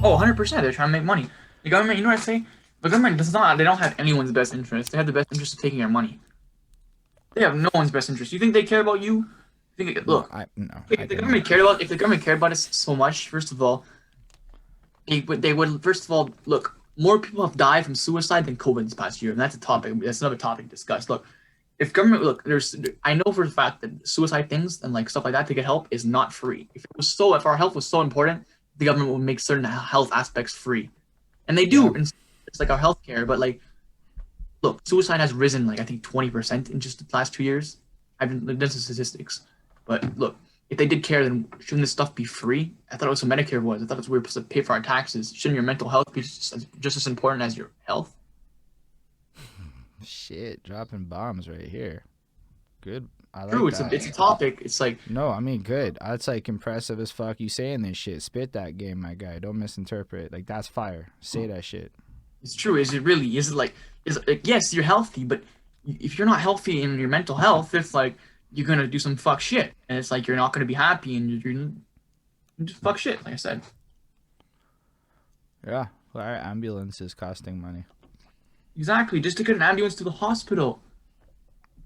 Oh, 100%. They're trying to make money. The government, you know what I say? The government does not. They don't have anyone's best interest. They have the best interest of taking your money. They have no one's best interest. You think they care about you? No, Look, no, I if the do not. government cared about if the government cared about us so much, first of all, they would first of all look. More people have died from suicide than COVID this past year, and that's a topic. That's another topic to discuss. Look, if government look, I know for a fact that suicide things and like stuff like that to get help is not free. If our health was so important, the government would make certain health aspects free, and they Yeah. do. And it's like our healthcare, but like, look, suicide has risen like I think 20% in just the last 2 years. I've been done some statistics, but look, if they did care, then shouldn't this stuff be free? I thought it was what Medicare was. I thought it was we were supposed to pay for our taxes. Shouldn't your mental health be just as important as your health? Shit, dropping bombs right here. Good. I True, like it's that. a topic. It's like No, I mean good. That's like impressive as fuck. You saying this shit. Spit that game, my guy. Don't misinterpret. Like that's fire. Say that shit. it's true. Is it really? Is it like yes, you're healthy, but if you're not healthy in your mental health, it's like you're gonna do some fuck shit, and it's like you're not gonna be happy, and you're just fuck shit. Like I said. Yeah. Well, our ambulance is costing money. Exactly, just to get an ambulance to the hospital.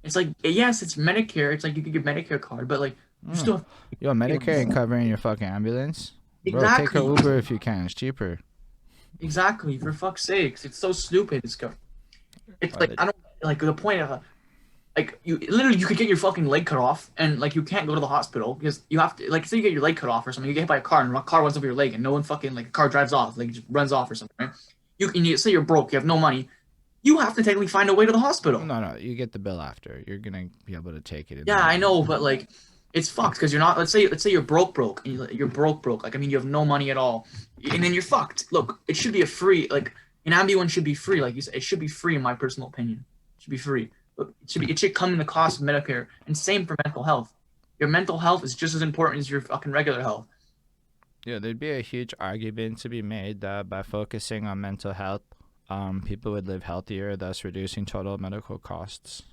It's like yes, it's Medicare. It's like you could get Medicare card, but like you Mm. still have Yo, to Medicare ain't pay. covering your fucking ambulance. Bro, take a Exactly, Uber if you can. It's cheaper. exactly. For fuck's sakes, it's so stupid. It's Or like the, I don't like the point of like you literally you could get your fucking leg cut off and like you can't go to the hospital because you have to like say you get your leg cut off or something. You get hit by a car and a car runs over your leg and no one fucking like the car drives off like just runs off or something. Right? You say you're broke, you have no money. You have to technically find a way to the hospital. no, no, you get the bill after. You're gonna be able to take it in the Yeah, I morning. know, but like, it's fucked because you're not. Let's say you're broke, and you're broke. Like, I mean, you have no money at all, and then you're fucked. Look, it should be a free. Like, an ambulance should be free. Like you said, it should be free. In my personal opinion, it should be free. Look, it should come in the cost of Medicare, and same for mental health. Your mental health is just as important as your fucking regular health. Yeah, there'd be a huge argument to be made that by focusing on mental health, people would live healthier, thus reducing total medical costs.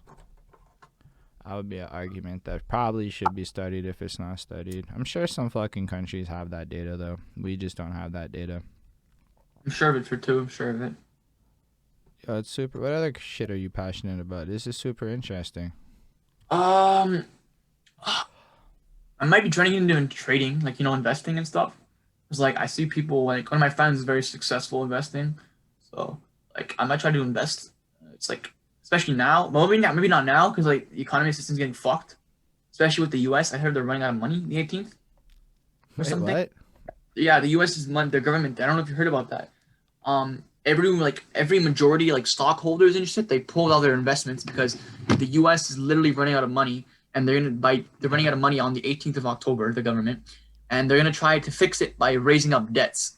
That would be an argument that probably should be studied if it's not studied. I'm sure some fucking countries have that data though. We just don't have that data. I'm sure of it for two. I'm sure of it. Yo, it's super. What other shit are you passionate about? This is super interesting. Um, I might be trying to get into trading, like investing and stuff. Cause like I see people like one of my friends is very successful investing, so like I might try to invest. It's like especially now, well, maybe not now, because like the economy system's getting fucked. Especially with the U.S., I heard they're running out of money the 18th or Wait, something. what? Yeah, the U.S. is money. Their government. I don't know if you heard about that. Every majority like stockholders and shit, they pulled all their investments because the U.S. is literally running out of money, and they're running out of money on the 18th of October. The government, and they're gonna try to fix it by raising up debts.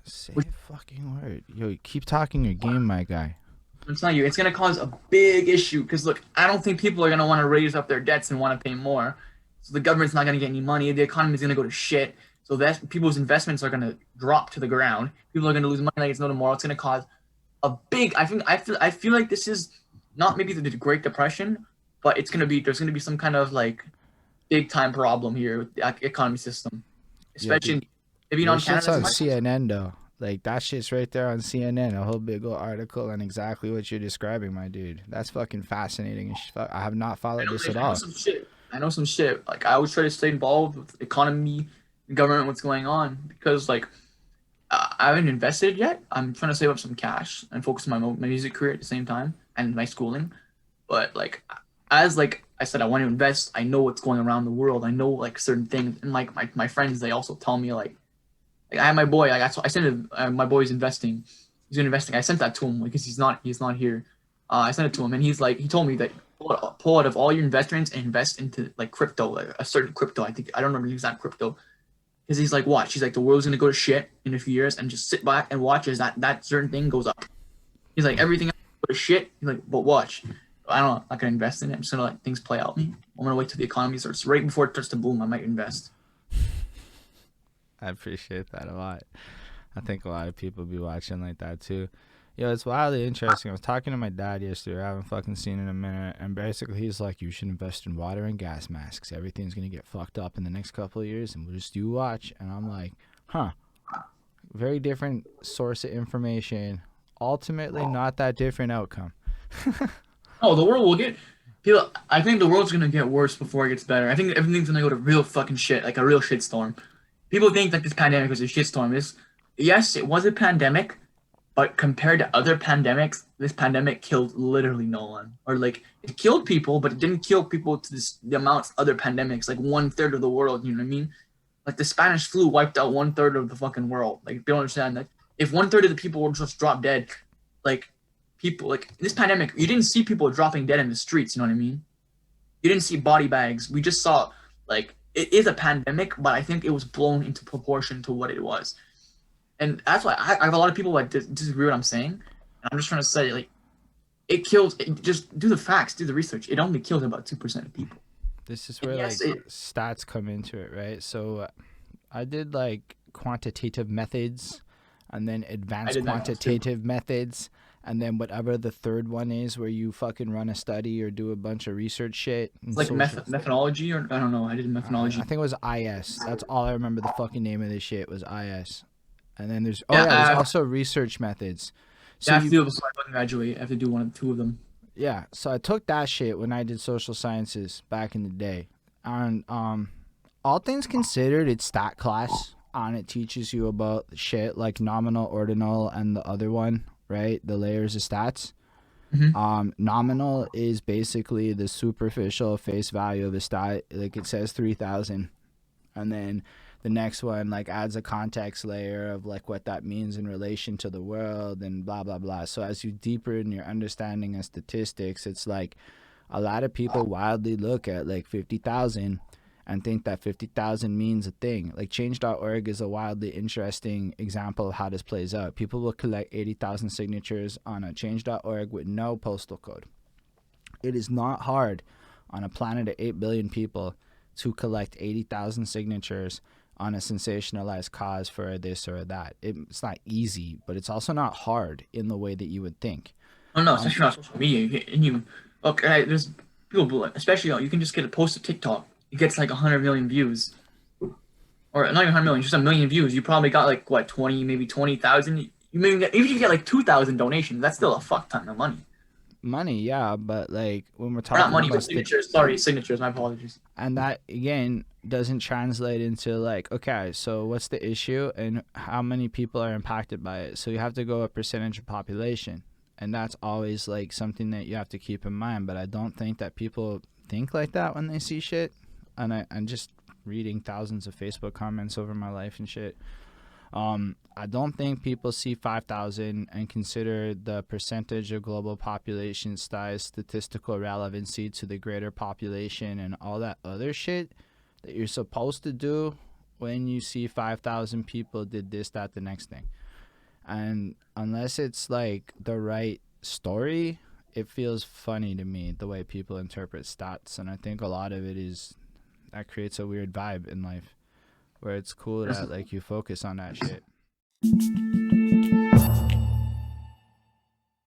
Say Which a fucking word. Yo, keep talking your game, my guy. I'm telling you, it's gonna cause a big issue. Because look, I don't think people are gonna want to raise up their debts and want to pay more. So the government's not gonna get any money. The economy's gonna go to shit. So that people's investments are gonna drop to the ground. People are gonna lose money like it's no tomorrow. It's gonna cause a big. I feel like this is not maybe the Great Depression, but there's gonna be some kind of like big time problem here with the economy system, Yo, especially maybe not your in shit's Canada as on much. CNN though. Like that shit's right there on CNN. A whole big old article on exactly what you're describing, my dude. That's fucking fascinating. I have not followed this at I know all. some shit. I know some shit. Like I always try to stay involved with economy, government, what's going on because like I haven't invested yet. I'm trying to save up some cash and focus on my music career at the same time and my schooling. But like as like I said, I want to invest. I know what's going around the world. I know like certain things, and like my friends, they also tell me like I have my boy. I sent him, my boy's investing. He's been investing. I sent that to him because he's not here. I sent it to him, and he told me that pull out of all your investments and invest into like crypto, like a certain crypto. I think I don't remember the exact crypto. Because he's like, watch. He's like, the world's gonna go to shit in a few years, and just sit back and watch as that certain thing goes up. He's like, everything else will go to shit. He's like, but watch. I don't know. I'm not gonna invest in it. I'm just gonna let things play out. I'm gonna wait till the economy starts right before it starts to boom. I might invest. I appreciate that a lot. I think a lot of people be watching like that too. Yo, it's wildly interesting. I was talking to my dad yesterday. I haven't fucking seen in a minute. And basically, he's like, you should invest in water and gas masks. Everything's going to get fucked up in the next couple of years. And we'll just you watch. And I'm like, Huh. Very different source of information. Ultimately, not that different outcome. Oh, the world will get. People, I think the world's gonna get worse before it gets better. I think everything's gonna go to real fucking shit, like a real shitstorm. People think that this pandemic was a shitstorm. Yes, it was a pandemic, but compared to other pandemics, this pandemic killed literally no one. Or like it killed people, but it didn't kill people to the amounts other pandemics, like 1/3 of the world. You know what I mean? Like the Spanish flu wiped out 1/3 of the fucking world. Like people don't understand that if 1/3 of the people were just drop dead, like people like this pandemic, you didn't see people dropping dead in the streets. You know what I mean? You didn't see body bags. We just saw like it is a pandemic, but I think it was blown into proportion to what it was. And that's why I have a lot of people that disagree with what I'm saying. And I'm just trying to say like it kills. Just do the facts, do the research. It only kills about 2% of people. This is And where yes, like stats come into it, right? So I did like quantitative methods and then I advanced did that too. quantitative methods and then whatever the third one is where you fucking run a study or do a bunch of research shit and It's like social. methodology, or I don't know. I did I methodology. think it was IS. That's all I remember. The fucking name of this shit was IS. And then there's Yeah, there's also research methods. So yeah. I have to you do it before I graduate. I have to do one of two of them. yeah. So I took that shit when I did social sciences back in the day. And all things considered, it's stat class. And it teaches you about shit like nominal, ordinal, and the other one, right? The layers of stats. Mm-hmm. Nominal is basically the superficial face value of a stat. Like it says 3,000, and then the next one like adds a context layer of like what that means in relation to the world and blah blah blah. So as you deeper in your understanding of statistics, it's like a lot of people wildly look at like 50,000 and think that 50,000 means a thing. Like change.org is a wildly interesting example of how this plays out. People will collect 80,000 signatures on a change.org with no postal code. It is not hard on a planet of 8 billion people to collect 80,000 signatures on a sensationalized cause for this or that. It's not easy, but it's also not hard in the way that you would think. Oh no, especially on social media. And you look, there's people, especially you can just get a post to TikTok. It gets like 100 million views, or not even 100 million, just a million views. You probably got like what 20, maybe 20,000. You maybe get, even if you get like 2,000 donations, that's still a fuck ton of money. Money, yeah, but like when we're Or not talking money, about but signatures. Sorry, signatures. My apologies. and that again doesn't translate into like, okay, so what's the issue and how many people are impacted by it? So you have to go a percentage of population, and that's always like something that you have to keep in mind. But I don't think that people think like that when they see shit. And I'm just reading thousands of Facebook comments over my life and shit. I don't think people see 5,000 and consider the percentage of global population size statistical relevancy to the greater population and all that other shit that you're supposed to do when you see 5,000 people did this, that, the next thing. And unless it's like the right story, it feels funny to me the way people interpret stats. And I think a lot of it is that creates a weird vibe in life where it's cool that like you focus on that shit.